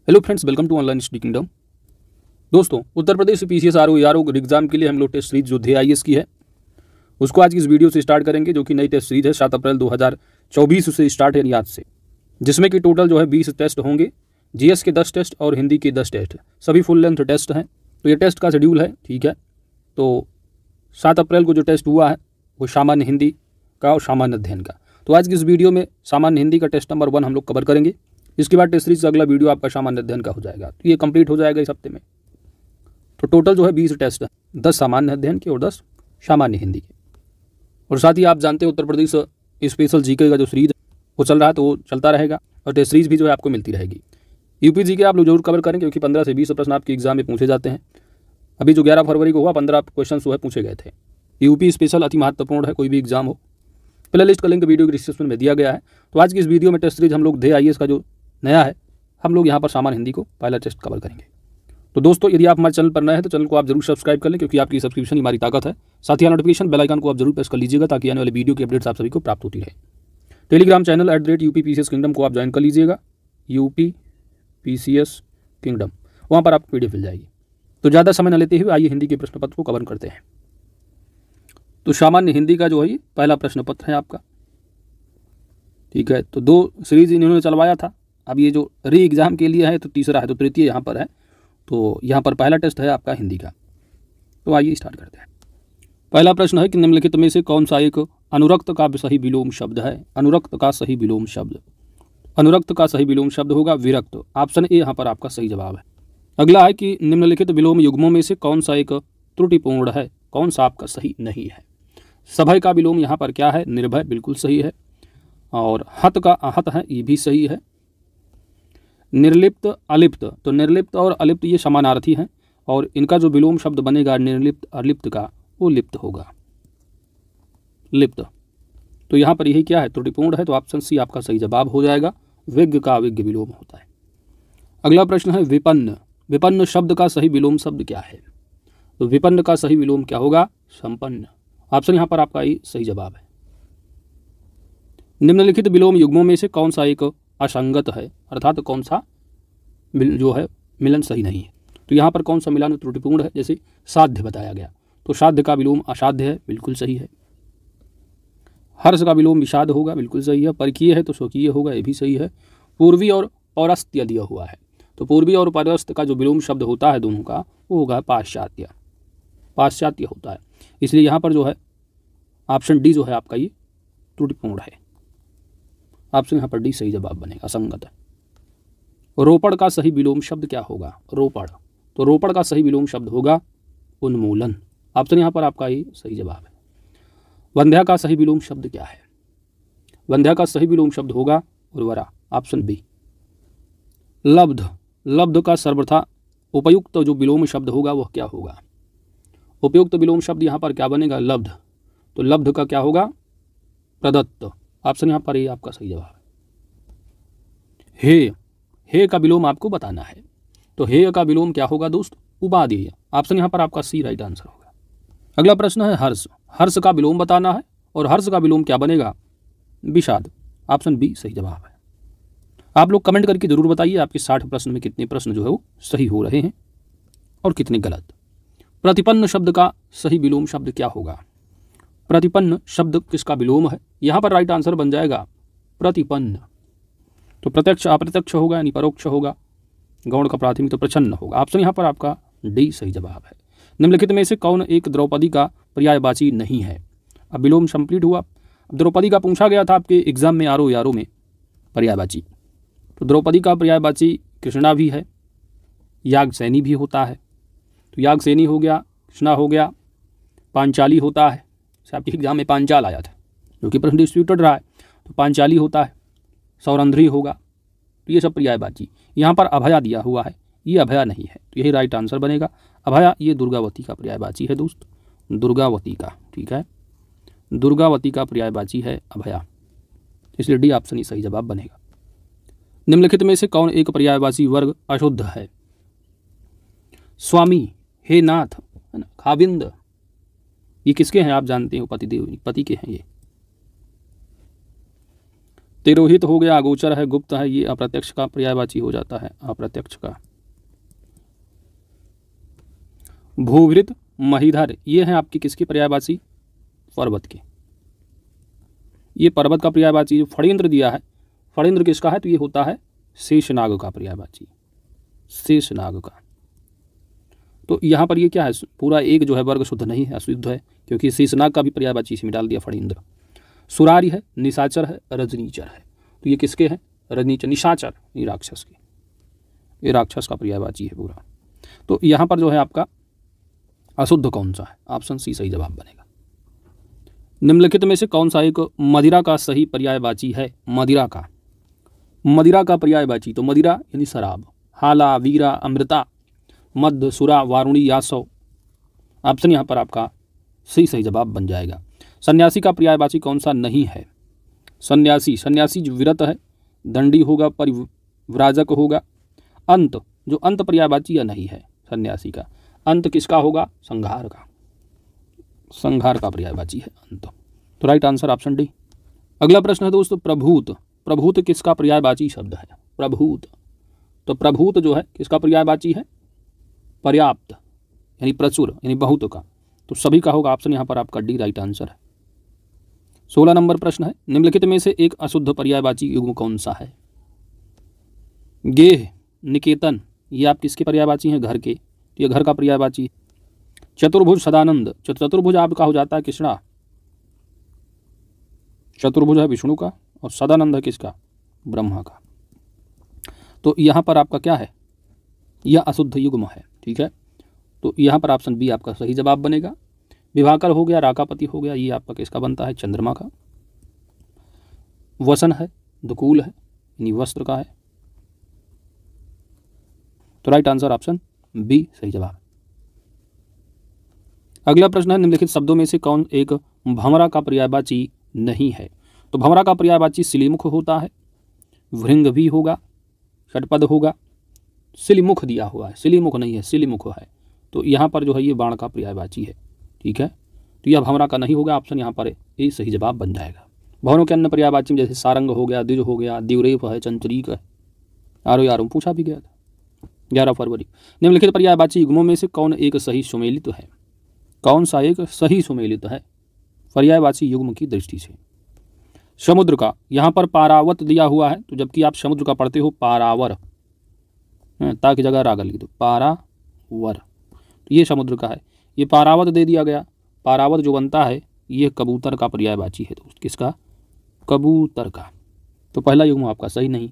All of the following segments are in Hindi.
Hello friends, welcome to online study kingdom. दोस्तों, Uttar Pradesh PCS RO exam के लिए हम लोग टेस्ट सीरीज जो आईएएस की है उसको आज की इस वीडियो से स्टार्ट करेंगे, जो कि नई टेस्ट सीरीज है। 7 अप्रैल 2024 से स्टार्ट है, यानी आज से, जिसमें कि टोटल जो है 20 टेस्ट होंगे। जीएस के 10 टेस्ट और हिंदी के 10 टेस्ट, सभी फुल लेंथ टेस्ट हैं। तो ये टेस्ट का शेड्यूल है, ठीक है। तो 7 अप्रैल को जो टेस्ट हुआ है वो सामान्य हिंदी का और सामान्य अध्ययन का। तो आज की इस वीडियो में सामान्य हिंदी का टेस्ट नंबर 1 हम लोग कवर करेंगे। इसके बाद टेस्ट सीरीज का अगला वीडियो आपका सामान्य अध्ययन का हो जाएगा। तो ये कंप्लीट हो जाएगा इस हफ्ते में। तो टोटल जो है 20 टेस्ट है, 10 सामान्य अध्ययन के और 10 सामान्य हिंदी के। और साथ ही आप जानते हैं उत्तर प्रदेश स्पेशल जीके का जो सीरीज वो चल रहा है, तो वो चलता रहेगा और टेस्ट सीरीज भी जो है आपको मिलती रहेगी। यूपी जीके आप लोग जरूर कवर करेंगे, क्योंकि 15 से 20 प्रश्न आपके एग्जाम में पूछे जाते हैं। अभी जो 11 फरवरी को हुआ 15 क्वेश्चन जो है पूछे गए थे। यूपी स्पेशल अति महत्वपूर्ण है, कोई भी एग्जाम हो। प्ले लिस्ट का लिंक वीडियो के डिस्क्रिप्शन में दिया गया है। तो आज की इस वीडियो में टेस्ट सीरीज हम लोग आईएएस का जो नया है, हम लोग यहाँ पर सामान्य हिंदी को पहला टेस्ट कवर करेंगे। तो दोस्तों, यदि आप हमारे चैनल पर नए हैं तो चैनल को आप जरूर सब्सक्राइब कर लें, क्योंकि आपकी सब्सक्रिप्शन हमारी ताकत है। साथ ही नोटिफिकेशन बेल आइकन को आप जरूर प्रेस कर लीजिएगा, ताकि आने वाले वीडियो की अपडेट्स आप सभी को प्राप्त होती रहे। Telegram channel @UP PCS kingdom को आप ज्वाइन कर लीजिएगा, UP PCS किंगडम, वहाँ पर आपको PDF मिल जाएगी। तो ज़्यादा समय न लेते हुए आइए हिंदी के प्रश्न पत्र को कवर करते हैं। तो सामान्य हिंदी का जो है पहला प्रश्न पत्र है आपका, ठीक है। तो 2 सीरीज इन्होंने चलवाया था। अब ये जो री एग्ज़ाम के लिए है तो तीसरा है, तो तृतीय यहाँ पर है। तो यहाँ पर पहला टेस्ट है आपका हिंदी का। तो आइए स्टार्ट करते हैं। पहला प्रश्न है कि निम्नलिखित में से कौन सा एक अनुरक्त का सही विलोम शब्द है। अनुरक्त का सही विलोम शब्द, अनुरक्त का सही विलोम शब्द होगा विरक्त। ऑप्शन ए यहाँ पर आपका सही जवाब है। अगला है कि निम्नलिखित विलोम युग्मों में से कौन सा एक त्रुटिपूर्ण है, कौन सा आपका सही नहीं है। सभय का विलोम यहाँ पर क्या है, निर्भय, बिल्कुल सही है। और हत का आहत है, ये भी सही है। निर्लिप्त अलिप्त, तो निर्लिप्त और अलिप्त ये समानार्थी हैं, और इनका जो विलोम शब्द बनेगा निर्लिप्त अलिप्त का, वो लिप्त होगा, लिप्त। तो यहाँ पर यही क्या है, त्रुटिपूर्ण है। तो ऑप्शन सी आपका सही जवाब हो जाएगा। विज्ञ का विज्ञ विलोम होता है। अगला प्रश्न है विपन्न। विपन्न शब्द का सही विलोम शब्द क्या है। तो विपन्न का सही विलोम क्या होगा, संपन्न। ऑप्शन यहाँ पर आपका ही सही जवाब है। निम्नलिखित विलोम युग्मों में से कौन सा एक असंगत है, अर्थात कौन सा जो है मिलन सही नहीं है। तो यहाँ पर कौन सा मिलन त्रुटिपूर्ण है, जैसे साध्य बताया गया, तो साध्य का विलोम असाध्य है, बिल्कुल सही है। हर्ष का विलोम विषाद होगा, बिल्कुल सही है। परकीय है तो स्वकीय होगा, ये भी सही है। पूर्वी और पौरस्त्य दिया हुआ है, तो पूर्वी और पौरस्त्य का जो विलोम शब्द होता है दोनों का, वो होगा पाश्चात्य, पाश्चात्य होता है। इसलिए यहाँ पर जो है ऑप्शन डी जो है आपका ये त्रुटिपूर्ण है। ऑप्शन यहाँ पर डी सही जवाब बनेगा, असंगत है। रोपड़ का सही विलोम शब्द क्या होगा, रोपड़, तो रोपड़ का सही विलोम शब्द होगा उन्मूलन। ऑप्शन यहाँ पर आपका ही सही जवाब है। वंध्या का सही विलोम शब्द क्या है। वंध्या का सही विलोम शब्द होगा उर्वरा। Option B. लब्ध, लब्ध का सर्वथा उपयुक्त जो विलोम शब्द होगा वह क्या होगा। उपयुक्त विलोम शब्द यहाँ पर क्या बनेगा, लब्ध। तो लब्ध का क्या होगा, प्रदत्त। ऑप्शन यहाँ पर ये आपका सही जवाब है। हे का विलोम आपको बताना है। तो हे का विलोम क्या होगा दोस्त, उपादेय। ऑप्शन यहाँ पर आपका सी राइट आंसर होगा। अगला प्रश्न है हर्ष। हर्ष का विलोम बताना है, और हर्ष का विलोम क्या बनेगा, विषाद। ऑप्शन बी सही जवाब है। आप लोग कमेंट करके जरूर बताइए आपके 60 प्रश्न में कितने प्रश्न जो है वो सही हो रहे हैं और कितने गलत। प्रतिपन्न शब्द का सही विलोम शब्द क्या होगा। प्रतिपन्न शब्द किसका विलोम है, यहाँ पर राइट आंसर बन जाएगा प्रतिपन्न। तो प्रत्यक्ष अप्रत्यक्ष होगा, यानी परोक्ष होगा। गौण का प्राथमिक तो प्रच्छन्न होगा। ऑप्शन यहाँ पर आपका डी सही जवाब है। निम्नलिखित में से कौन एक द्रौपदी का पर्यायवाची नहीं है। अब विलोम कंप्लीट हुआ। अब द्रौपदी का पूछा गया था आपके एग्जाम में आरओ में पर्यायवाची। तो द्रौपदी का पर्यायवाची कृष्णा भी है, याज्ञसेनी भी होता है। तो याज्ञसेनी हो गया, कृष्णा हो गया, पांचाली होता है। आपके एग्जाम में पांचाल आया था, जो कि प्रश्न डिस्प्यूटेड रहा है। तो पांचाली होता है, सौरंध्री होगा। तो ये सब पर्यायवाची। यहाँ पर अभया दिया हुआ है, ये अभया नहीं है, तो यही राइट आंसर बनेगा। अभया ये दुर्गावती का पर्यायवाची है दोस्त, दुर्गावती का, ठीक है। दुर्गावती का पर्यायवाची है अभया, इसलिए डी ऑप्शन ही सही जवाब बनेगा। निम्नलिखित में से कौन एक पर्यायवाची वर्ग अशुद्ध है। स्वामी, हे नाथ, है ना, खाविंद, ये किसके हैं आप जानते हो, पतिदेव, पति के हैं ये। तिरोहित हो गया, अगोचर है, गुप्त है, ये अप्रत्यक्ष का पर्यायवाची हो जाता है, अप्रत्यक्ष का। भूभृत, महीधर, ये है आपकी किसकी पर्यायवाची? पर्वत की। ये पर्वत का पर्यायवाची। जो फणींद्र दिया है, फणींद्र किसका है? तो ये होता है शेषनाग का पर्यायवाची, शेषनाग का। तो यहाँ पर ये क्या है? पूरा एक जो है वर्ग शुद्ध नहीं है, अशुद्ध है, क्योंकि शेषनाग का भी पर्यायवाची इसमें डाल दिया फणींद्र। सुरारी है, निशाचर है, रजनीचर है, तो ये किसके हैं? रजनीचर, निशाचर, ये राक्षस के, ये राक्षस का पर्यायवाची है पूरा। तो यहाँ पर जो है आपका अशुद्ध कौन सा है? ऑप्शन सी सही जवाब बनेगा। निम्नलिखित में से कौन सा एक मदिरा का सही पर्यायवाची है? मदिरा का, मदिरा का पर्यायवाची, तो मदिरा यानी शराब, हाला, वीरा, अमृता, मद, सुरा, वारुणी, यासव। ऑप्शन यहाँ पर आपका सही जवाब बन जाएगा। सन्यासी का पर्यायवाची कौन सा नहीं है? सन्यासी, सन्यासी जो विरत है, दंडी होगा, परिव्राजक होगा। अंत, जो अंत पर्यायवाची या नहीं है सन्यासी का, अंत किसका होगा? संहार का, संहार का पर्यायवाची है अंत। तो राइट आंसर ऑप्शन डी। अगला प्रश्न है दोस्तों, प्रभूत, प्रभूत किसका पर्यायवाची शब्द है? प्रभूत, तो प्रभूत जो है किसका पर्यायवाची है? पर्याप्त यानी प्रचुर यानी बहुत का, तो सभी का होगा। ऑप्शन यहाँ पर आपका डी राइट आंसर है। 16 नंबर प्रश्न है, निम्नलिखित में से एक अशुद्ध पर्यायवाची युग्म कौन सा है? गेह, निकेतन, ये आप किसके पर्यायवाची हैं? घर के, ये घर का पर्यायवाची। चतुर्भुज, सदानंद, चतुर्भुज आपका हो जाता है कृष्णा, चतुर्भुज है विष्णु का, और सदानंद है किसका? ब्रह्मा का। तो यहाँ पर आपका क्या है? यह अशुद्ध युग्म है, ठीक है। तो यहाँ पर ऑप्शन बी आपका सही जवाब बनेगा। विभाकर हो गया, राकापति हो गया, ये आपका किसका बनता है? चंद्रमा का। वसन है, दुकूल है, यानी वस्त्र का है। तो राइट आंसर ऑप्शन बी सही जवाब। अगला प्रश्न है, निम्नलिखित शब्दों में से कौन एक भंवरा का पर्यायवाची नहीं है? तो भंवरा का पर्यायवाची सिलीमुख होता है, भृंग भी होगा, षटपद होगा, सिलीमुख दिया हुआ है, सिलीमुख नहीं है, सिलीमुख है। तो यहाँ पर जो है ये बाण का पर्यायवाची है, ठीक है। तो यह भंवरा का नहीं होगा, ऑप्शन यहाँ पर ए सही जवाब बन जाएगा। भवनों के अन्य पर्यायवाची में जैसे सारंग हो गया, द्विज हो गया, द्युरेफ है, चंचरीक है, आरो पूछा भी गया था 11 फरवरी। निम्नलिखित पर्यायवाची युग्मों में से कौन एक सही सुमेलित है? कौन सा एक सही सुमेलित है पर्यायवाची युग्म की दृष्टि से? समुद्र का, यहाँ पर पारावत दिया हुआ है, तो जबकि आप समुद्र का पढ़ते हो पारावर, ताकि जगह रागा लिख दो, पारावर, तो ये समुद्र का है। ये पारावत दे दिया गया, पारावत जो बनता है ये कबूतर का पर्यायवाची है दोस्त, किसका? कबूतर का। तो पहला युग्म आपका सही नहीं,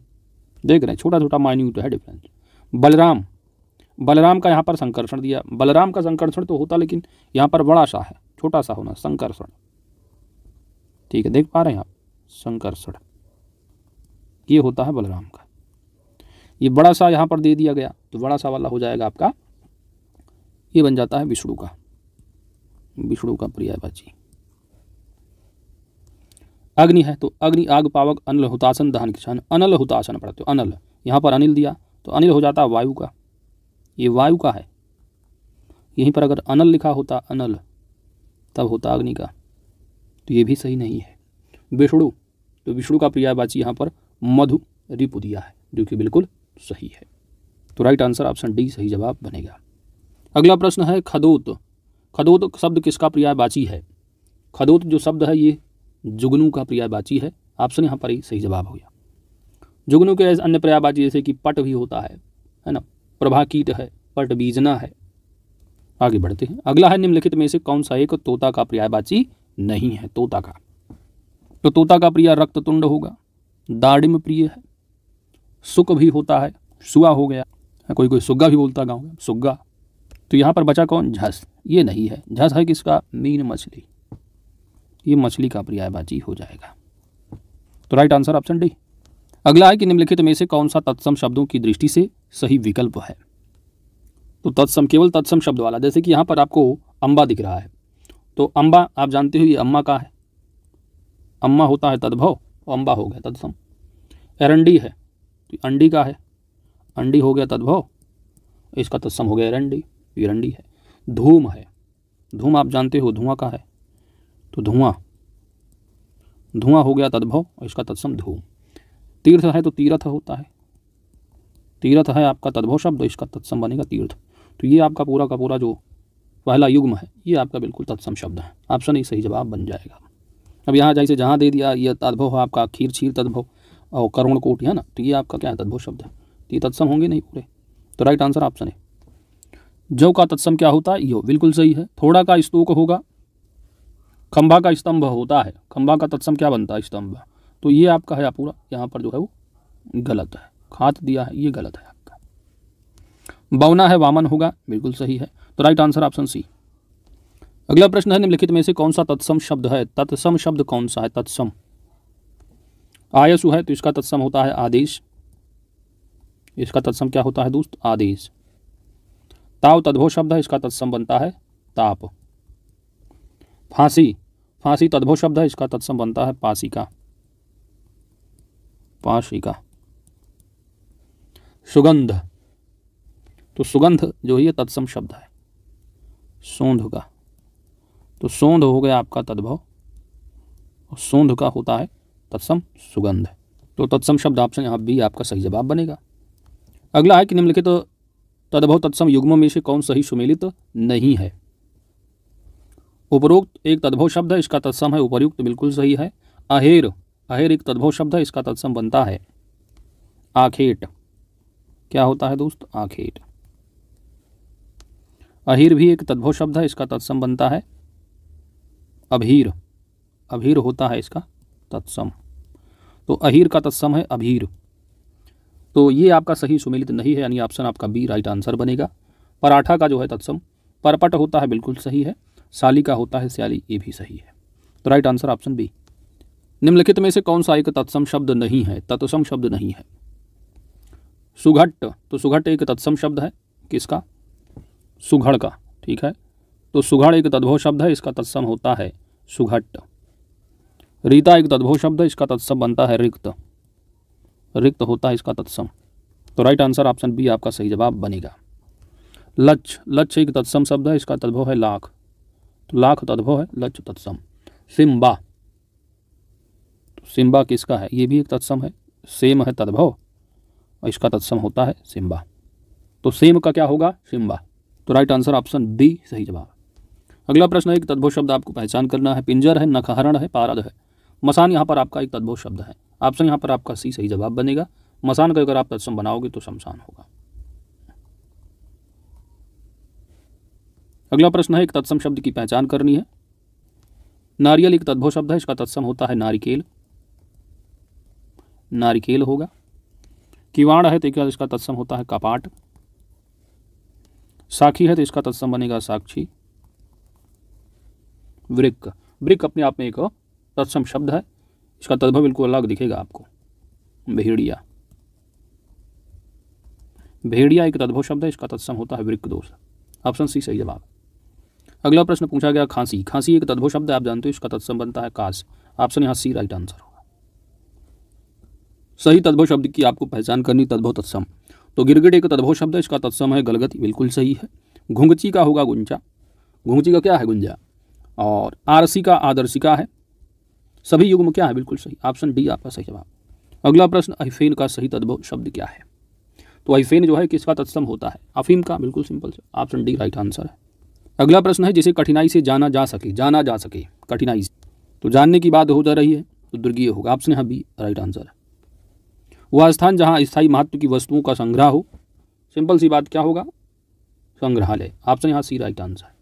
देख रहे हैं छोटा छोटा माइन्यूट है डिफरेंस। बलराम, बलराम का यहाँ पर संकर्षण दिया, बलराम का संकर्षण तो होता, लेकिन यहाँ पर बड़ा सा है, छोटा सा होना संकर्षण, ठीक है, देख पा रहे हैं आप, संकर्षण ये होता है बलराम का। ये बड़ा सा यहाँ पर दे दिया गया, तो बड़ा सा वाला हो जाएगा आपका, ये बन जाता है विष्णु का, विष्णु का पर्यायवाची। अग्नि है, तो अग्नि, आग, पावक, अनल, हुतासन, दहन, किसान, अनल हुतासन पढ़ते हो, अनल, यहाँ पर अनिल दिया, तो अनिल हो जाता है वायु का, ये वायु का है। यहीं पर अगर अनल लिखा होता, अनल, तब होता अग्नि का, तो ये भी सही नहीं है। विष्णु, तो विष्णु का पर्यायवाची यहाँ पर मधु, रिपु दिया है, जो कि बिल्कुल सही है। तो राइट आंसर ऑप्शन डी सही जवाब बनेगा। अगला प्रश्न है, खदोत, खदोत शब्द किसका पर्यायवाची है? खदोत जो शब्द है ये जुगनू का पर्यायवाची है, ऑप्शन यहाँ पर ही सही जवाब हो गया। जुगनू के अन्य पर्यायवाची जैसे कि पट भी होता है ना, प्रभा कीट है, पट बीजना है। आगे बढ़ते हैं। अगला है, निम्नलिखित में से कौन सा एक तोता का पर्यायवाची नहीं है? तोता का, तो तोता का प्रिय रक्ततुंड होगा, दाड़िम प्रिय है, सुक भी होता है, सुआ हो गया, कोई कोई सुग्गा भी बोलता गाँव में, सुग्गा। तो यहाँ पर बचा कौन? झस, ये नहीं है, झस है किसका? मीन मछली, ये मछली का पर्यायवाची हो जाएगा। तो राइट आंसर ऑप्शन डी। अगला है कि निम्नलिखित में से कौन सा तत्सम शब्दों की दृष्टि से सही विकल्प है? तो तत्सम, केवल तत्सम शब्द वाला, जैसे कि यहाँ पर आपको अम्बा दिख रहा है, तो अम्बा आप जानते हो ये अम्मा का है, अम्मा होता है तद्भव, अम्बा हो गया तत्सम। एरंडी है, तो अंडी का है, अंडी हो गया तद्भव, इसका तत्सम हो गया एरंडी, एरंडी है। धूम है, धूम आप जानते हो धुआं का है, तो धुआं, धुआं हो गया तद्भव, इसका तत्सम धूम। तीर्थ है तो तीर्थ होता है, तीर्थ है आपका तद्भव शब्द, इसका तत्सम बनेगा तीर्थ। तो ये आपका पूरा का पूरा जो पहला युग्म है ये आपका बिल्कुल तत्सम शब्द है। ऑप्शन ही सही जवाब बन जाएगा। अब यहाँ जैसे जहाँ दे दिया ये तद्भव है आपका खीर क्षीर तद्भव और करुण कोट है ना, तो ये आपका क्या है तद्भव शब्द है, ये तत्सम होंगे नहीं पूरे। तो राइट आंसर ऑप्शन है। जौ का तत्सम क्या होता है, यो बिल्कुल सही है। थोड़ा का स्तूक होगा, खंभा का स्तंभ होता है, खंभा का तत्सम क्या बनता है स्तंभ, तो ये आपका है पूरा यहाँ पर जो है वो गलत है, खात दिया है ये गलत है आपका। बौना है वामन होगा, बिल्कुल सही है। तो राइट आंसर ऑप्शन सी। अगला प्रश्न है निम्नलिखित में से कौन सा तत्सम शब्द है, तत्सम शब्द कौन सा है, तत्सम आयसु है तो इसका तत्सम होता है आदेश, इसका तत्सम क्या होता है दोस्त आदेश। ताव तद्भव शब्द है, इसका तत्सम बनता है ताप। फांसी, फांसी तद्भव शब्द है, इसका तत्सम बनता है पासिका, पाशिका। सुगंध, तो सुगंध जो है ये तत्सम शब्द है सोंध का, तो सोंध हो गया आपका तद्भव और सोंध का होता है तत्सम सुगंध। तो तत्सम शब्द ऑप्शन यहाँ बी आपका सही जवाब बनेगा। अगला है कि निम्नलिखित तद्भव तत्सम युग्मों में से कौन सही सुमेलित नहीं है। उपरोक्त एक तद्भव शब्द है, इसका तत्सम है उपर्युक्त, बिल्कुल सही है। अहेर, अहेर एक तद्भव शब्द है, इसका तत्सम बनता है आखेट, क्या होता है दोस्त आखेट। अहीर भी एक तद्भव शब्द है, इसका तत्सम बनता है अभीर, अभीर होता है इसका तत्सम, तो अहीर का तत्सम है अभीर। तो ये आपका सही सुमेलित नहीं है, यानी ऑप्शन आपका बी राइट आंसर बनेगा। पराठा का जो है तत्सम परपट होता है, बिल्कुल सही है। साली का होता है स्याली, ये भी सही है। तो राइट आंसर ऑप्शन बी। निम्नलिखित में से कौन सा एक तत्सम शब्द नहीं है, तत्सम शब्द नहीं है। सुघट, तो सुघट एक तत्सम शब्द है किसका, सुघड़ का, ठीक है। तो सुघड़ एक तद्भव शब्द है, इसका तत्सम होता है सुघट। रीता एक तद्भव शब्द है, इसका तत्सम बनता है रिक्त, रिक्त होता है इसका तत्सम। तो राइट आंसर ऑप्शन बी आपका सही जवाब बनेगा। लक्ष्य, लक्ष्य एक तत्सम शब्द है, इसका तद्भव है लाख, तो लाख तद्भव है लक्ष्य तत्सम। सिम्बा, तो सिम्बा किसका है, ये भी एक तत्सम है, सेम है तद्भव और इसका तत्सम होता है सिम्बा, तो सेम का क्या होगा सिम्बा। तो राइट आंसर ऑप्शन बी सही जवाब। अगला प्रश्न है एक तद्भव शब्द आपको पहचान करना है। पिंजर है, नखहरण है, पारद है। मसान यहाँ पर आपका एक तद्भव शब्द है, ऑप्शन यहाँ पर आपका सी सही जवाब बनेगा। मसान का अगर आप तत्सम बनाओगे तो शमशान होगा। अगला प्रश्न है एक तत्सम शब्द की पहचान करनी है। नारियल एक तद्भव शब्द है, इसका तत्सम होता है नारिकेल, नारिकेल होगा। किवाड़ है तो इसका तत्सम होता है कपाट। साखी है तो इसका तत्सम बनेगा साक्षी। वृक्क, वृक्क अपने आप में एक तत्सम शब्द है, इसका तद्भव बिल्कुल अलग दिखेगा आपको। भेड़िया, भेड़िया एक तद्भव शब्द है, इसका तत्सम होता है वृक्क दोष, ऑप्शन सी सही जवाब। अगला प्रश्न पूछा गया खांसी, खांसी एक तद्भव शब्द है, आप जानते हो इसका तत्सम बनता है कास, ऑप्शन यहाँ सी राइट आंसर होगा। सही तद्भव शब्द की आपको पहचान करनी, तद्भव तत्सम। तो गिरगिट एक तद्भव शब्द है, इसका तत्सम है गलगति, बिल्कुल सही है। घुंघची का होगा गुंजा, घुंघची का क्या है गुंजा। और आरसी का आदर्शिका है, सभी युग्म क्या है बिल्कुल सही, ऑप्शन डी आपका सही जवाब। अगला प्रश्न अहिफेन का सही तद्भव शब्द क्या है। तो अहिफेन जो है किसका तत्सम होता है, अफीम का, बिल्कुल सिंपल से, ऑप्शन डी राइट आंसर है। अगला प्रश्न है जिसे कठिनाई से जाना जा सके, जाना जा सके कठिनाई से, तो जानने की बात हो जा रही है तो दुर्गीय होगा, ऑप्शन यहाँ बी राइट आंसर है। वह स्थान जहाँ स्थायी महत्व की वस्तुओं का संग्रह हो, सिंपल सी बात क्या होगा संग्रहालय, ऑप्शन यहाँ सी राइट आंसर है।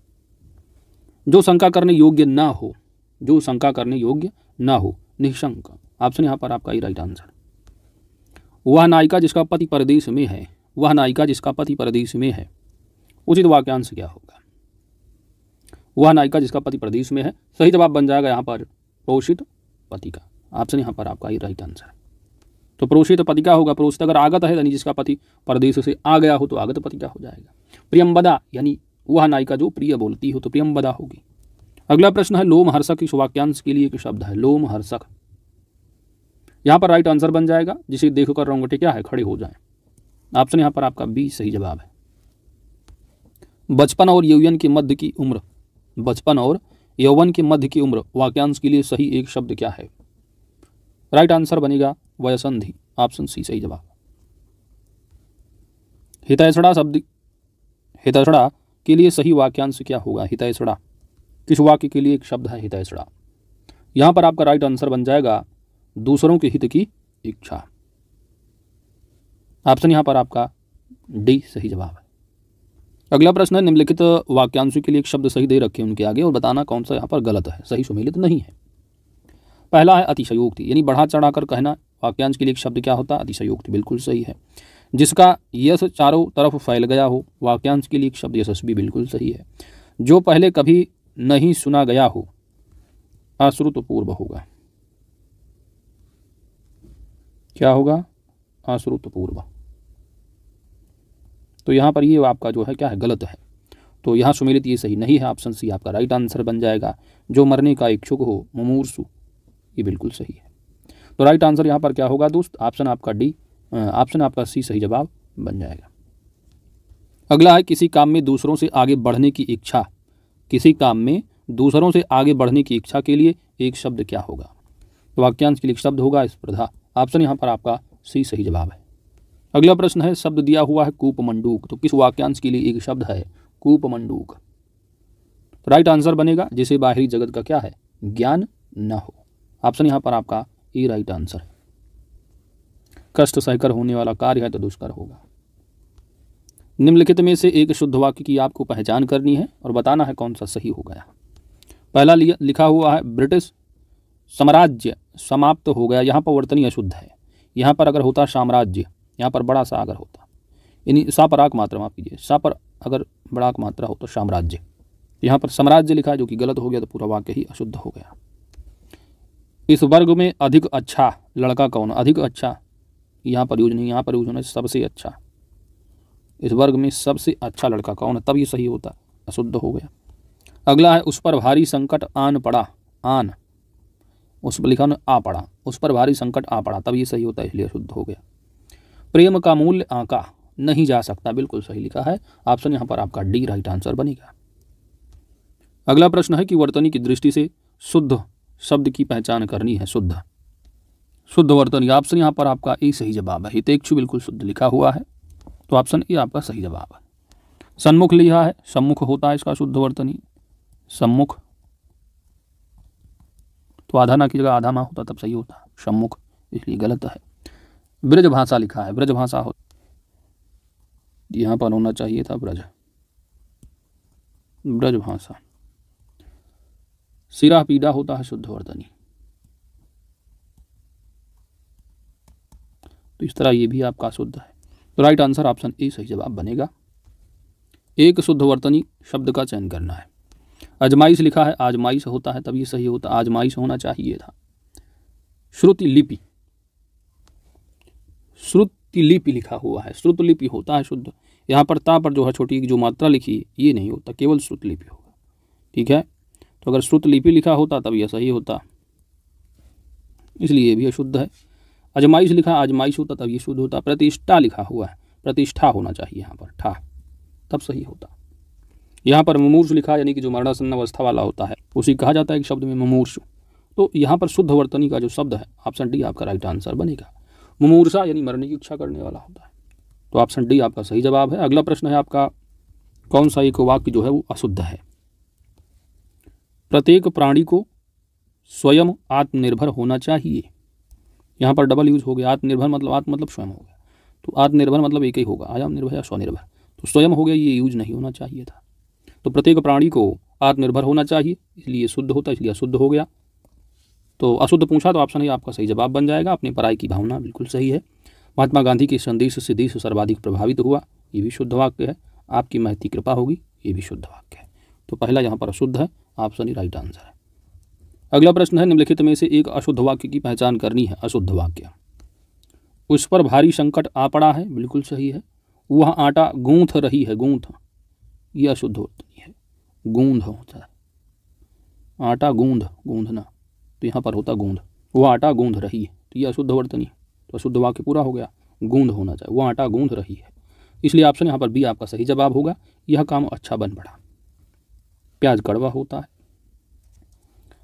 जो शंका करने योग्य ना हो, जो शंका करने योग्य ना हो, निशंक, ऑप्शन यहाँ पर आपका ही राइट आंसर। वह नायिका जिसका पति परदेश में है, वह नायिका जिसका पति परदेश में है, उचित वाक्यांश क्या होगा। वह नायिका जिसका पति प्रदेश में है, सही जवाब बन जाएगा यहाँ पर प्रोषित पति का, ऑप्शन यहाँ पर आपका ही राइट आंसर है। तो प्रोषित पति का होगा, प्रोषित अगर आगत है यानी जिसका पति परदेश से आ गया हो तो आगत पति का हो जाएगा। प्रियंबदा यानी वह नायिका जो प्रिय बोलती हो तो प्रियंबदा होगी। अगला प्रश्न है लोमहर्षक, इस वाक्यांश के लिए एक शब्द है लोमहर्षक, यहाँ पर राइट आंसर बन जाएगा जिसे देखकर रोंगटे क्या है खड़े हो जाएं, ऑप्शन यहाँ पर आपका बी सही जवाब है। बचपन और यौवन के मध्य की उम्र, बचपन और यौवन के मध्य की उम्र वाक्यांश के लिए सही एक शब्द क्या है, राइट आंसर बनेगा वयसंधि। ऑप्शन सी सही जवाब। हितैषणा शब्द, हितैषणा के लिए सही वाक्यांश क्या होगा? हितैषणा किस वाक्य के लिए एक शब्द है हितैषणा? यहां पर आपका राइट आंसर बन जाएगा दूसरों के हित की इच्छा। ऑप्शन यहां पर आपका डी सही जवाब है। अगला प्रश्न है, निम्नलिखित वाक्यांशों के लिए एक शब्द सही दे रखे उनके आगे और बताना कौन सा यहाँ पर गलत है, सही सुमेलित नहीं है। पहला है अतिशयोक्ति, यानी बढ़ा चढ़ाकर कहना। वाक्यांश के लिए एक शब्द क्या होता है? अतिशयोक्ति, बिल्कुल सही है। जिसका यश चारों तरफ फैल गया हो, वाक्यांश के लिए एक शब्द यशस्वी, बिल्कुल सही है। जो पहले कभी नहीं सुना गया हो, अश्रुतपूर्व होगा। क्या होगा? अश्रुतपूर्व। तो यहाँ पर ये आपका जो है क्या है? गलत है। तो यहाँ सुमेलित ये सही नहीं है। ऑप्शन सी आपका राइट आंसर बन जाएगा। जो मरने का इच्छुक हो, मुमूर्षु, ये बिल्कुल सही है। तो राइट आंसर यहाँ पर क्या होगा दोस्त? ऑप्शन आपका डी, ऑप्शन आपका सी सही जवाब बन जाएगा। अगला है, किसी काम में दूसरों से आगे बढ़ने की इच्छा। किसी काम में दूसरों से आगे बढ़ने की इच्छा के लिए एक शब्द क्या होगा? तो वाक्यांश के लिए एक शब्द होगा स्पर्धा। ऑप्शन यहाँ पर आपका सी सही जवाब है। अगला प्रश्न है, शब्द दिया हुआ है कूपमंडूक। तो किस वाक्यांश के लिए एक शब्द है कूपमंडूक? तो राइट आंसर बनेगा जिसे बाहरी जगत का क्या है? ज्ञान न हो। ऑप्शन यहाँ पर आपका ई राइट आंसर है। कष्ट सहकर होने वाला कार्य है तो दुष्कर होगा। निम्नलिखित में से एक शुद्ध वाक्य की आपको पहचान करनी है और बताना है कौन सा सही हो गया। पहला लिखा हुआ है, ब्रिटिश साम्राज्य समाप्त हो गया। यहाँ पर वर्तनी अशुद्ध है। यहाँ पर अगर होता साम्राज्य, यहाँ पर बड़ा सा अगर होता, यानी सा पर आक मात्रा, माफ कीजिए, सा पर अगर बड़ा आक मात्रा हो तो साम्राज्य। यहाँ पर साम्राज्य लिखा है जो कि गलत हो गया, तो पूरा वाक्य ही अशुद्ध हो गया। इस वर्ग में अधिक अच्छा लड़का कौन? अधिक अच्छा यहाँ पर यूज नहीं, यहाँ पर यूज होना सबसे अच्छा। इस वर्ग में सबसे अच्छा लड़का कौन है? तब ये सही होता, अशुद्ध हो गया। अगला है, उस पर भारी संकट आन पड़ा। आन, उस पर लिखा आ पड़ा, उस पर भारी संकट आ पड़ा, तब ये सही होता है, इसलिए अशुद्ध हो गया। प्रेम का मूल्य आंका नहीं जा सकता, बिल्कुल सही लिखा है। ऑप्शन यहाँ पर आपका डी राइट आंसर बनेगा। अगला प्रश्न है कि वर्तनी की दृष्टि से शुद्ध शब्द की पहचान करनी है। शुद्ध, शुद्ध वर्तनी। ऑप्शन यहाँ पर आपका ए सही जवाब है। हितेक्षु बिल्कुल शुद्ध लिखा हुआ है, तो ऑप्शन ए आपका सही जवाब है। सन्मुख लिखा है, सम्मुख होता है इसका शुद्ध वर्तनी, सम्मुख। तो आधा ना की जगह आधा माँ होता तब सही होता, सम्मुख, इसलिए गलत है। ब्रज भाषा लिखा है, ब्रज भाषा हो, यहाँ पर होना चाहिए था ब्रज, ब्रज भाषा। सिरा पीड़ा होता है शुद्ध वर्तनी। तो इस तरह ये भी आपका शुद्ध है। तो राइट आंसर ऑप्शन ए सही जवाब बनेगा। एक शुद्ध वर्तनी शब्द का चयन करना है। अजमाइश लिखा है, आजमाइश होता है, तब ये सही होता, आजमाइश होना चाहिए था। श्रुति लिपि, श्रुति लिपि लिखा हुआ है, श्रुत लिपि होता है शुद्ध। यहाँ पर ता पर जो है छोटी जो मात्रा लिखी ये नहीं होता, केवल श्रुत लिपि होगा। ठीक है, तो अगर श्रुत लिपि लिखा होता तब यह सही होता, इसलिए ये भी अशुद्ध है। अजमाइश लिखा आजमाइश होता तब ये शुद्ध होता। प्रतिष्ठा लिखा हुआ है, प्रतिष्ठा होना चाहिए यहाँ पर ठा, तब सही होता। यहाँ पर मुमूर्षु लिखा, यानी कि जो मरणासन्न अवस्था वाला होता है उसी कहा जाता है एक शब्द में मुमूर्षु। तो यहाँ पर शुद्ध वर्तनी का जो शब्द है ऑप्शन डी आपका राइट आंसर बनेगा। मुमूर्षा यानी मरने की इच्छा करने वाला होता है, तो ऑप्शन डी आपका सही जवाब है। अगला प्रश्न है आपका, कौन सा एक वाक्य जो है वो अशुद्ध है? प्रत्येक प्राणी को स्वयं आत्मनिर्भर होना चाहिए। यहाँ पर डबल यूज हो गया, आत्मनिर्भर मतलब आत्म मतलब स्वयं हो गया, तो आत्मनिर्भर मतलब एक ही होगा, आयाम निर्भर या स्वनिर्भर। तो स्वयं हो गया, ये यूज नहीं होना चाहिए था। तो प्रत्येक प्राणी को आत्मनिर्भर होना चाहिए, इसलिए शुद्ध होता, इसलिए अशुद्ध हो गया। तो अशुद्ध पूछा तो ऑप्शन ही आपका सही जवाब बन जाएगा। अपने पराई की भावना, बिल्कुल सही है। महात्मा गांधी के संदेश से देश सर्वाधिक प्रभावित हुआ, ये भी शुद्ध वाक्य है। आपकी महती कृपा होगी, ये भी शुद्ध वाक्य है। तो पहला यहाँ पर अशुद्ध है, ऑप्शन ही राइट आंसर है। अगला प्रश्न है, निम्नलिखित में से एक अशुद्ध वाक्य की पहचान करनी है। अशुद्ध वाक्य, उस पर भारी संकट आ पड़ा है, बिल्कुल सही है। वह आटा गूंथ रही है, गूंथ, यह अशुद्ध वर्तनी है। गूंध होता है, आटा गूंध, गूंधना, तो यहाँ पर होता गूंध। वह आटा गूंध रही है, तो यह अशुद्ध वर्तनी, तो अशुद्ध वाक्य पूरा हो गया। गूंध होना चाहिए, वह आटा गूंध रही है, इसलिए ऑप्शन यहाँ पर बी आपका सही जवाब होगा। यह काम अच्छा बन पड़ा। प्याज कड़वा होता है।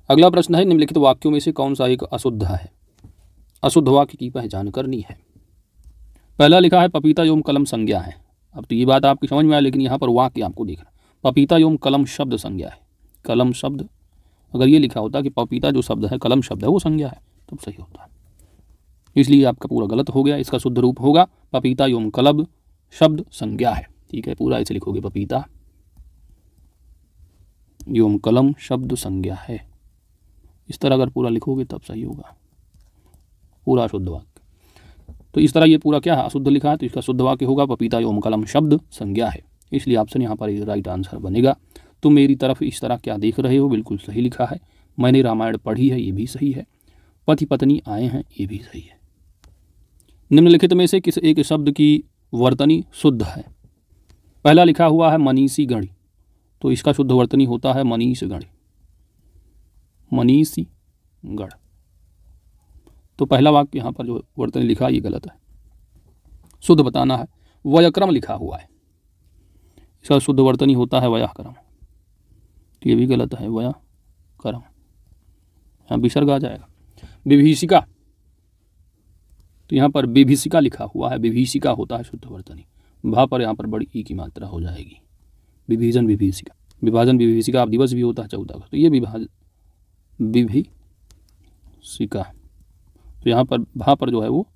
अगला प्रश्न है, निम्नलिखित वाक्यों में से कौन सा एक अशुद्ध है? अशुद्ध वाक्य की पहचान करनी है। पहला लिखा है पपीता एवं कलम संज्ञा है। अब तो ये बात आपकी समझ में आए, लेकिन यहाँ पर वाक्य आपको देखना, पपीता एवं कलम शब्द संज्ञा है। कलम शब्द, अगर ये लिखा होता कि पपीता जो शब्द है कलम शब्द है वो संज्ञा है तब सही होता है, इसलिए आपका पूरा गलत हो गया। इसका शुद्ध रूप होगा पपीता एवं कलम शब्द संज्ञा है। ठीक है, पूरा ऐसे लिखोगे पपीता एवं कलम शब्द संज्ञा है। इस तरह अगर पूरा लिखोगे तब सही होगा पूरा शुद्ध वाक्य। तो इस तरह ये पूरा क्या है, अशुद्ध लिखा है, तो इसका शुद्ध वाक्य होगा पपीता एवं कलम शब्द संज्ञा है, इसलिए ऑप्शन यहाँ पर राइट आंसर बनेगा। तुम मेरी तरफ इस तरह क्या देख रहे हो, बिल्कुल सही लिखा है। मैंने रामायण पढ़ी है, ये भी सही है। पति पत्नी आए हैं, ये भी सही है। निम्नलिखित में से किस एक शब्द की वर्तनी शुद्ध है। पहला लिखा हुआ है मनीषी गण, तो इसका शुद्ध वर्तनी होता है मनीष गण, मनीषी गण। तो पहला वाक्य यहाँ पर जो वर्तनी लिखा है ये गलत है, शुद्ध बताना है। व्याक्रम लिखा हुआ है, इसका शुद्ध वर्तनी होता है व्याक्रम, तो ये भी गलत है व्याक्रम, यहाँ विसर्ग आ जाएगा। विभीषिका, तो यहाँ पर विभीषिका लिखा हुआ है, विभीषिका होता है शुद्ध वर्तनी, भा पर यहाँ पर बड़ी ई की मात्रा हो जाएगी। विभीजन विभीषिका, विभाजन विभीषिका आप दिवस भी होता है 14 का, तो ये विभीषिका, तो यहाँ पर भा पर जो है वो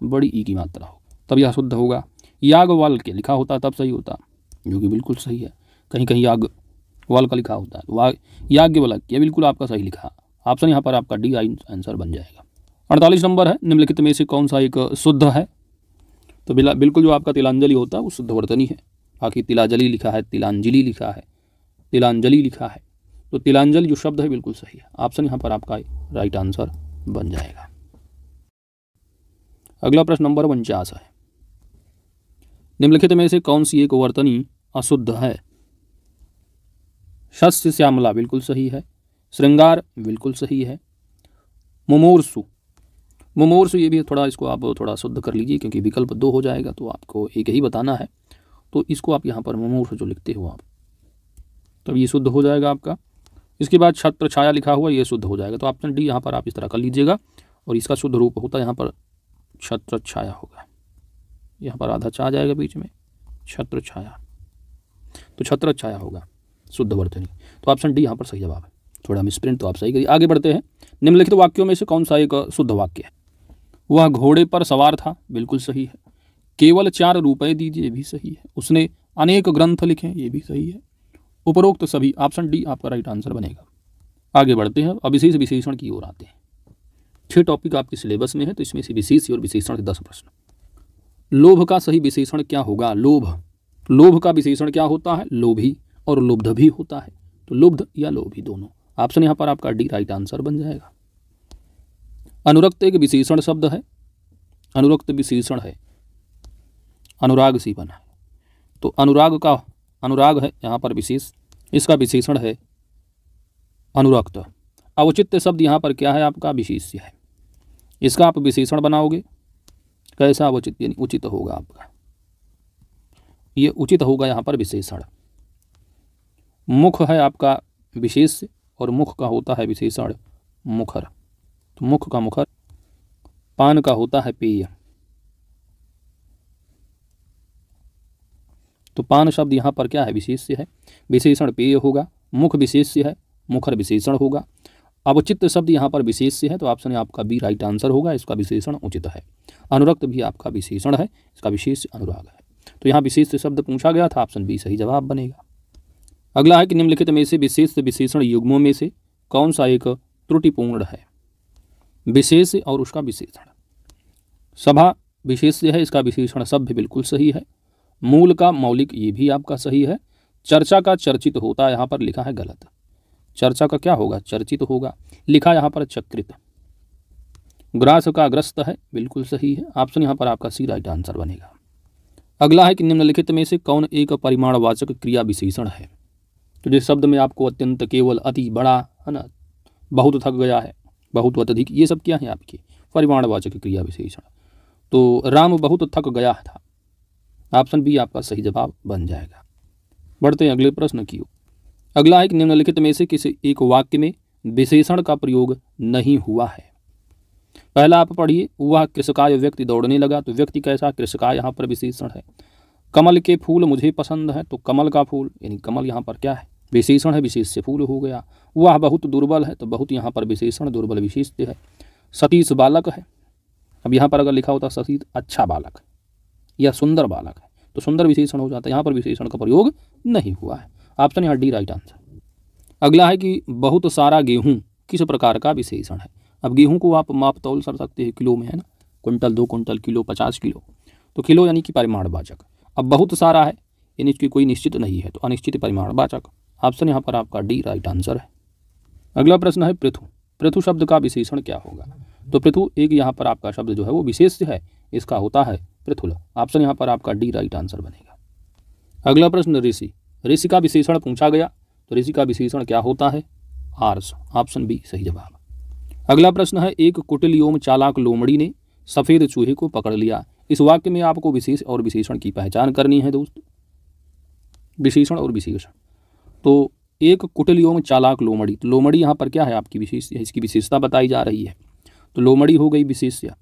बड़ी ई की मात्रा हो, तब यह शुद्ध होगा। याज्ञवल्क्य लिखा होता तब सही होता, जो कि बिल्कुल सही है। कहीं कहीं याज्ञवल्क्य का लिखा होता है, याज्ञवल्क्य, ये बिल्कुल आपका सही लिखा। ऑप्शन यहाँ पर आपका डी आंसर बन जाएगा। 48 नंबर है, निम्नलिखित में से कौन सा एक शुद्ध है। तो बिल्कुल जो आपका तिलांजलि होता है वो शुद्ध वर्तनी है। बाकी तिलांजलि लिखा है, तिलांजलि लिखा है, तिलांजलि लिखा है, तो तिलांजलि जो शब्द है बिल्कुल सही है। ऑप्शन यहाँ पर आपका राइट आंसर बन जाएगा। अगला प्रश्न नंबर 49 है, निम्नलिखित में से कौन सी एक वर्तनी अशुद्ध है। शस्य श्यामला बिल्कुल सही है, श्रृंगार बिल्कुल सही है, मुमूर्षु, मुमूर्षु ये भी थोड़ा, इसको आप थोड़ा शुद्ध कर लीजिए क्योंकि विकल्प 2 हो जाएगा, तो आपको एक ही बताना है, तो इसको आप यहाँ पर मुमूर्षु जो लिखते हो आप, तब ये शुद्ध हो जाएगा आपका। इसके बाद छत्र छाया लिखा हुआ, ये शुद्ध हो जाएगा, तो ऑप्शन डी यहाँ पर आप इस तरह कर लीजिएगा, और इसका शुद्ध रूप होता है यहाँ पर छत्र छाया होगा, यहाँ पर आधा चा जाएगा बीच में, छत्र छाया, तो छत्र छाया होगा शुद्ध वर्तनी, तो ऑप्शन डी यहाँ पर सही जवाब है। थोड़ा मिसप्रिंट तो आप सही करिए। आगे बढ़ते हैं, निम्नलिखित वाक्यों में से कौन सा एक शुद्ध वाक्य है। वह घोड़े पर सवार था, बिल्कुल सही है। केवल 4 रुपए दीजिए, ये भी सही है। उसने अनेक ग्रंथ लिखे, ये भी सही है। उपरोक्त सभी, ऑप्शन डी आपका राइट आंसर बनेगा। आगे बढ़ते हैं, अब विशेष विशेषण की ओर आते हैं। 6 टॉपिक आपके सिलेबस में है, तो इसमें से विशेष और विशेषण के 10 प्रश्न। लोभ का सही विशेषण क्या होगा। लोभ, लोभ का विशेषण क्या होता है, लोभी, और लुब्ध भी होता है, तो लुब्ध या लोभी दोनों। ऑप्शन यहाँ पर आपका डी राइट आंसर बन जाएगा। अनुरक्त एक विशेषण शब्द है, अनुरक्त विशेषण है, अनुराग से बना है, तो अनुराग का, अनुराग है यहाँ पर विशेष, इसका विशेषण है अनुरक्त। अवचित्य शब्द यहाँ पर क्या है, आपका विशेष्य है, इसका आप विशेषण बनाओगे कैसा, अवचित यानी उचित होगा आपका, ये उचित होगा यहाँ पर विशेषण। मुख है आपका विशेष्य, और मुख का होता है विशेषण मुखर, तो मुख का मुखर। पान का होता है पेय, तो पान शब्द यहाँ पर क्या है, विशेष्य है, विशेषण पेय होगा। मुख विशेष्य है, मुखर विशेषण होगा। अवचित्त शब्द यहाँ पर विशेष्य है, तो ऑप्शन आपका बी राइट आंसर होगा, इसका विशेषण उचित है। अनुरक्त भी आपका विशेषण है, इसका विशेष अनुराग है, तो यहाँ विशेष शब्द पूछा गया था, ऑप्शन बी सही जवाब बनेगा। अगला है कि निम्नलिखित में से विशेष विशेषण युग्मों में से कौन सा एक त्रुटिपूर्ण है। विशेष और उसका विशेषण, सभा विशेष्य है, इसका विशेषण सभ्य बिल्कुल सही है। मूल का मौलिक, ये भी आपका सही है। चर्चा का चर्चित होता है, यहाँ पर लिखा है गलत। चर्चा का क्या होगा, चर्चित होगा, लिखा यहाँ पर चक्रित। ग्रास का ग्रस्त है, बिल्कुल सही है। ऑप्शन यहाँ पर आपका सी राइट आंसर बनेगा। अगला है कि निम्नलिखित में से कौन एक परिमाणवाचक क्रिया विशेषण है। तो जिस शब्द में आपको अत्यंत, केवल, अति, बड़ा, है ना, बहुत थक गया है, बहुत अत्यधिक, ये सब क्या है आपकी परिमाणवाचक क्रिया विशेषण। तो राम बहुत थक गया था, ऑप्शन बी आपका सही जवाब बन जाएगा। बढ़ते हैं अगले प्रश्न की ओर। अगला है कि निम्नलिखित में से किसी एक वाक्य में विशेषण का प्रयोग नहीं हुआ है। पहला आप पढ़िए, वह कृषकाय व्यक्ति दौड़ने लगा, तो व्यक्ति कैसा, कृषकाय यहाँ पर विशेषण है। कमल के फूल मुझे पसंद है, तो कमल का फूल यानी कमल यहाँ पर क्या है, विशेषण है, विशेष से फूल हो गया। वह बहुत दुर्बल है, तो बहुत यहाँ पर विशेषण, दुर्बल विशेष है। सतीश बालक है, अब यहाँ पर अगर लिखा होता सतीश अच्छा बालक है या सुंदर बालक है तो सुंदर विशेषण हो जाता है, यहाँ पर विशेषण का प्रयोग नहीं हुआ है। ऑप्शन यहाँ डी राइट आंसर। अगला है कि बहुत सारा गेहूँ किस प्रकार का विशेषण है। अब गेहूँ को आप माप तौल कर सकते हैं किलो में, है ना, कुंटल, 2 कुंटल, किलो, 50 किलो, तो किलो यानी कि परिमाणवाचक। अब बहुत सारा है यानी इसकी कोई निश्चित नहीं है, तो अनिश्चित परिमाणवाचक। ऑप्शन यहाँ पर आपका डी राइट आंसर है। अगला प्रश्न है पृथु। पृथु शब्द का विशेषण क्या होगा। तो पृथु एक यहाँ पर आपका शब्द जो है वो विशेष है, इसका होता है पृथुल। ऑप्शन यहाँ पर आपका डी राइट आंसर बनेगा। अगला प्रश्न ऋषि। ऋषि का विशेषण पूछा गया, तो ऋषि का विशेषण क्या होता है, आर्ष। ऑप्शन बी सही जवाब। अगला प्रश्न है एक कुटिल एवं चालाक लोमड़ी ने सफ़ेद चूहे को पकड़ लिया। इस वाक्य में आपको विशेष और विशेषण की पहचान करनी है दोस्तों, विशेषण और विशेषण। तो एक कुटिल एवं चालाक लोमड़ी, तो लोमड़ी यहाँ पर क्या है आपकी विशेष, इसकी विशेषता बताई जा रही है, तो लोमड़ी हो गई विशेष्य।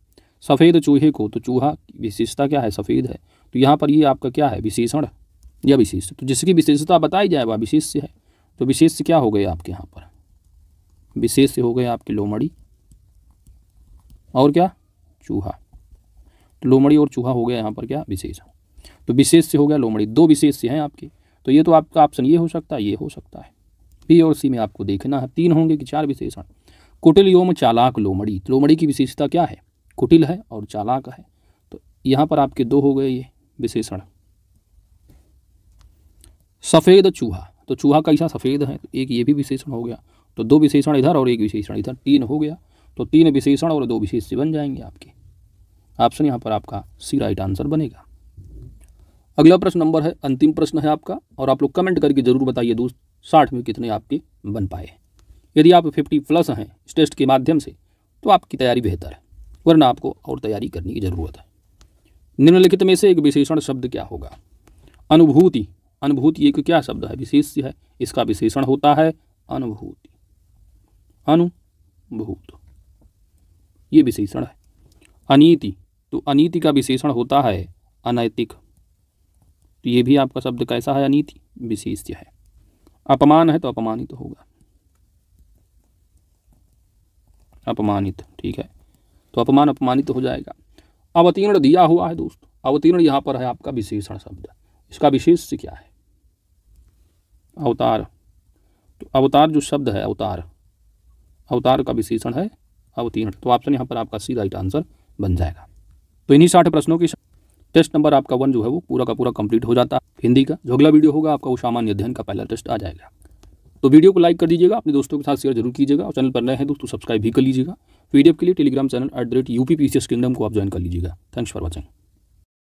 सफ़ेद चूहे को, तो चूहा की विशेषता क्या है, सफ़ेद है, तो यहाँ पर ये आपका क्या है, विशेषण या विशेष्य। तो जिसकी विशेषता बताई जाए वह विशेष्य है, तो विशेष्य क्या हो गए आपके यहाँ पर, विशेष्य हो गए आपके लोमड़ी और क्या, चूहा। तो लोमड़ी और चूहा हो गया यहाँ पर क्या, विशेषण। तो विशेष्य हो गया लोमड़ी, 2 विशेष्य हैं आपके। तो ये तो आपका ऑप्शन ये हो सकता है, ये हो सकता है। बी और सी में आपको देखना है 3 होंगे कि 4 विशेषण। कुटिल एवं चालाक लोमड़ी, तो लोमड़ी की विशेषता क्या है, कुटिल है और चालाक है, तो यहाँ पर आपके 2 हो गए ये विशेषण। सफ़ेद चूहा, तो चूहा कैसा, सफ़ेद है, तो एक ये भी विशेषण हो गया, तो 2 विशेषण इधर और 1 विशेषण इधर, 3 हो गया। तो 3 विशेषण और 2 विशेष्य बन जाएंगे आपके। ऑप्शन यहाँ पर आपका सी राइट आंसर बनेगा। अगला प्रश्न नंबर है, अंतिम प्रश्न है आपका, और आप लोग कमेंट करके जरूर बताइए दोस्त 60 में कितने आपके बन पाए। यदि आप 50+ हैं इस टेस्ट के माध्यम से तो आपकी तैयारी बेहतर है, वरना आपको और तैयारी करने की ज़रूरत है। निम्नलिखित में से एक विशेषण शब्द क्या होगा। अनुभूति। अनुभूति एक क्या शब्द है, विशेष्य है, इसका विशेषण होता है अनुभूति, अनुभूत, ये विशेषण है। अनीति, तो अनीति का विशेषण होता है अनैतिक, तो ये भी आपका शब्द कैसा है, अनीति, विशेष्य है। अपमान है तो अपमानित होगा, अपमानित, ठीक है, तो अपमान अपमानित हो जाएगा। अवतीर्ण दिया हुआ है दोस्तों, अवतीर्ण यहाँ पर है आपका विशेषण शब्द, इसका विशेष्य क्या है, अवतार। तो अवतार जो शब्द है, अवतार, अवतार का विशेषण है अवतीर्ण, तो ऑप्शन यहाँ पर आपका सी राइट आंसर बन जाएगा। तो इन्हीं 60 प्रश्नों की टेस्ट नंबर आपका 1 जो है वो पूरा का पूरा कंप्लीट हो जाता है हिंदी का। जो अगला वीडियो होगा आपका वो सामान्य अध्ययन का पहला टेस्ट आ जाएगा। तो वीडियो को लाइक कर दीजिएगा, अपने दोस्तों के साथ शेयर जरूर कीजिएगा, और चैनल पर नए हैं दोस्तों सब्सक्राइब भी कर लीजिएगा। पीडीएफ के लिए टेलीग्राम चैनल @UPPCS किंगडम को आप ज्वाइन कर लीजिएगा। Thanks for watching.